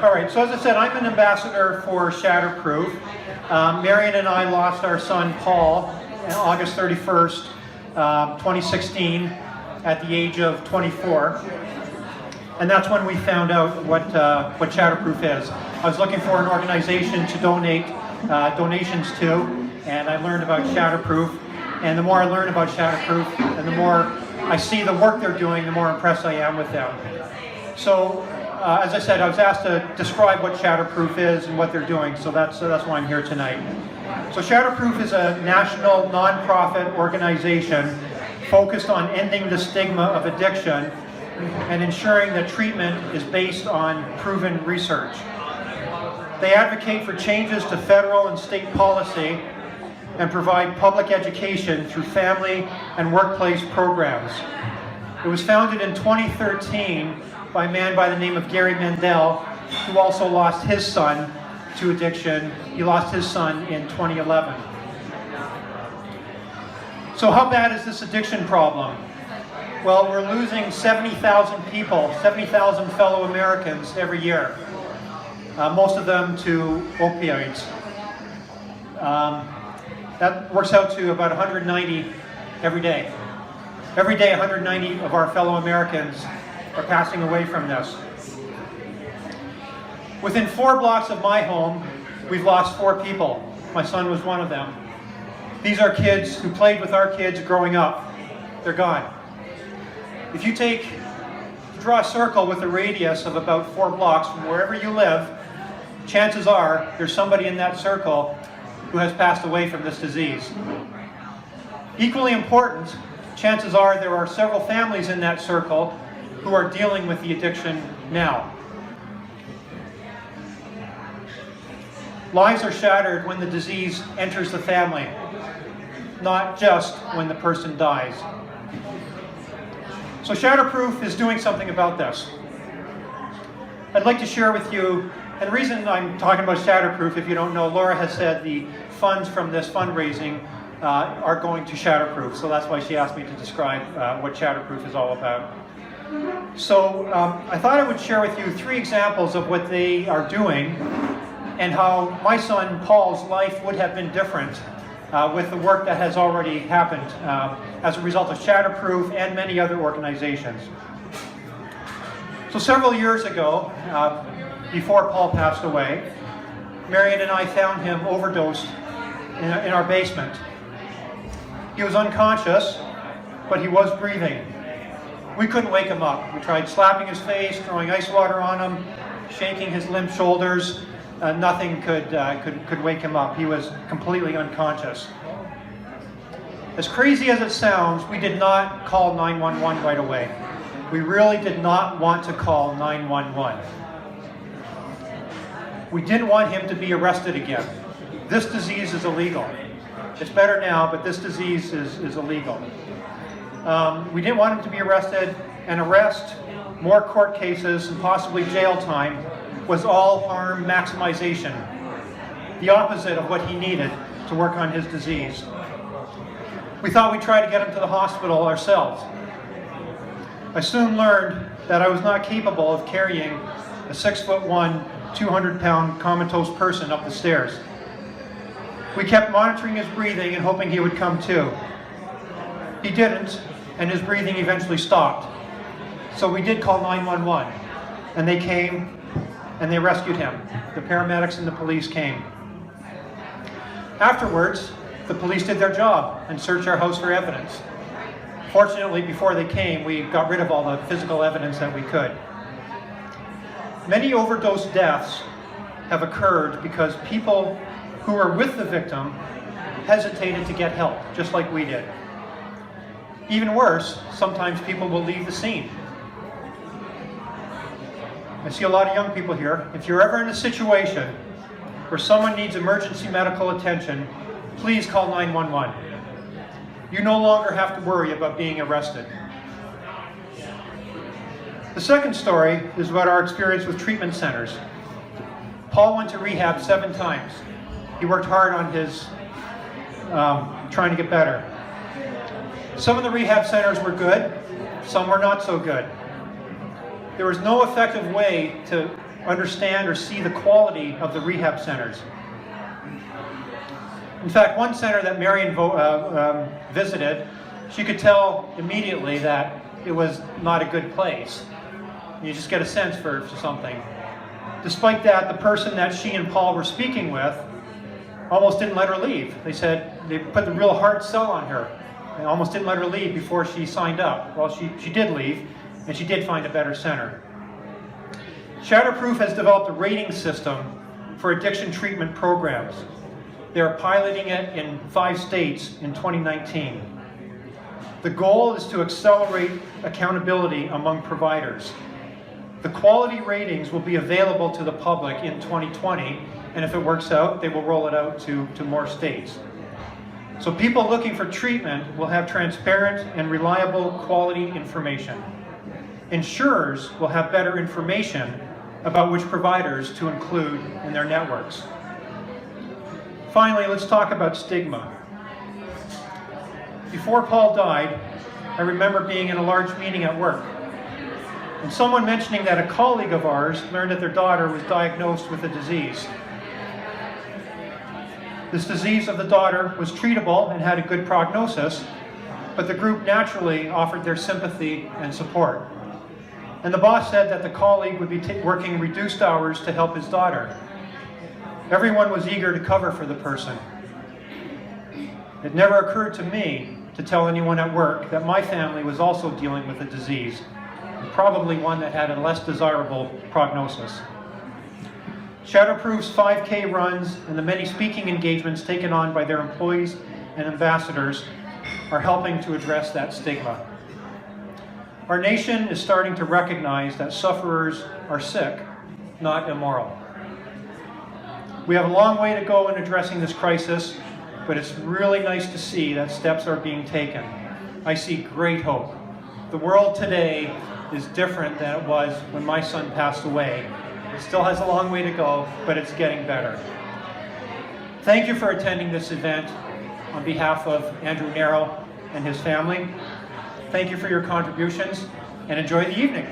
All right, so as I said, I'm an ambassador for Shatterproof. Marion and I lost our son Paul on August 31st, 2016 at the age of 24. And that's when we found out what Shatterproof is. I was looking for an organization to donate donations to, and I learned about Shatterproof. And the more I learn about Shatterproof, and the more I see the work they're doing, the more impressed I am with them. So, as I said, I was asked to describe what Shatterproof is and what they're doing, so that's why I'm here tonight. So Shatterproof is a national nonprofit organization focused on ending the stigma of addiction and ensuring that treatment is based on proven research. They advocate for changes to federal and state policy and provide public education through family and workplace programs. It was founded in 2013 by a man by the name of Gary Mandel, who also lost his son to addiction. He lost his son in 2011. So how bad is this addiction problem? Well, we're losing 70,000 people, 70,000 fellow Americans every year, most of them to opioids. That works out to about 190 every day. Every day, 190 of our fellow Americans are passing away from this. Within 4 blocks of my home, we've lost 4 people. My son was one of them. These are kids who played with our kids growing up. They're gone. If you draw a circle with a radius of about 4 blocks from wherever you live, chances are there's somebody in that circle who has passed away from this disease. Equally important, chances are there are several families in that circle who are dealing with the addiction now. Lives are shattered when the disease enters the family, not just when the person dies. So Shatterproof is doing something about this. I'd like to share with you, and the reason I'm talking about Shatterproof, if you don't know, Laura has said the funds from this fundraising are going to Shatterproof, so that's why she asked me to describe what Shatterproof is all about. So I thought I would share with you 3 examples of what they are doing and how my son Paul's life would have been different with the work that has already happened as a result of Shatterproof and many other organizations. So several years ago, before Paul passed away, Marion and I found him overdosed in our basement. He was unconscious, but he was breathing. We couldn't wake him up. We tried slapping his face, throwing ice water on him, shaking his limp shoulders. Nothing could wake him up. He was completely unconscious. As crazy as it sounds, we did not call 911 right away. We really did not want to call 911. We didn't want him to be arrested again. This disease is illegal. It's better now, but this disease is illegal. We didn't want him to be arrested. An arrest, more court cases, and possibly jail time was all harm maximization, the opposite of what he needed to work on his disease. We thought we'd try to get him to the hospital ourselves. I soon learned that I was not capable of carrying a 6'1", 200-pound comatose person up the stairs. We kept monitoring his breathing and hoping he would come to. He didn't, and his breathing eventually stopped. So we did call 911, and they came and they rescued him. The paramedics and the police came. Afterwards, the police did their job and searched our house for evidence. Fortunately, before they came, we got rid of all the physical evidence that we could. Many overdose deaths have occurred because people who were with the victim hesitated to get help, just like we did. Even worse, sometimes people will leave the scene. I see a lot of young people here. If you're ever in a situation where someone needs emergency medical attention, please call 911. You no longer have to worry about being arrested. The second story is about our experience with treatment centers. Paul went to rehab 7 times. He worked hard on his trying to get better. Some of the rehab centers were good, some were not so good. There was no effective way to understand or see the quality of the rehab centers. In fact, one center that Marion visited, she could tell immediately that it was not a good place. You just get a sense for something. Despite that, the person that she and Paul were speaking with almost didn't let her leave. They said they put the real hard sell on her. They almost didn't let her leave before she signed up. Well, she did leave, and she did find a better center. Shatterproof has developed a rating system for addiction treatment programs. They are piloting it in 5 states in 2019. The goal is to accelerate accountability among providers. The quality ratings will be available to the public in 2020, and if it works out, they will roll it out to more states. So people looking for treatment will have transparent and reliable quality information. Insurers will have better information about which providers to include in their networks. Finally, let's talk about stigma. Before Paul died, I remember being in a large meeting at work, and someone mentioning that a colleague of ours learned that their daughter was diagnosed with a disease. This disease of the daughter was treatable and had a good prognosis, but the group naturally offered their sympathy and support. And the boss said that the colleague would be working reduced hours to help his daughter. Everyone was eager to cover for the person. It never occurred to me to tell anyone at work that my family was also dealing with a disease, probably one that had a less desirable prognosis. Shatterproof's 5K runs and the many speaking engagements taken on by their employees and ambassadors are helping to address that stigma. Our nation is starting to recognize that sufferers are sick, not immoral. We have a long way to go in addressing this crisis, but it's really nice to see that steps are being taken. I see great hope. The world today is different than it was when my son passed away. It still has a long way to go, but it's getting better. Thank you for attending this event on behalf of Andrew Narro and his family. Thank you for your contributions, and enjoy the evening.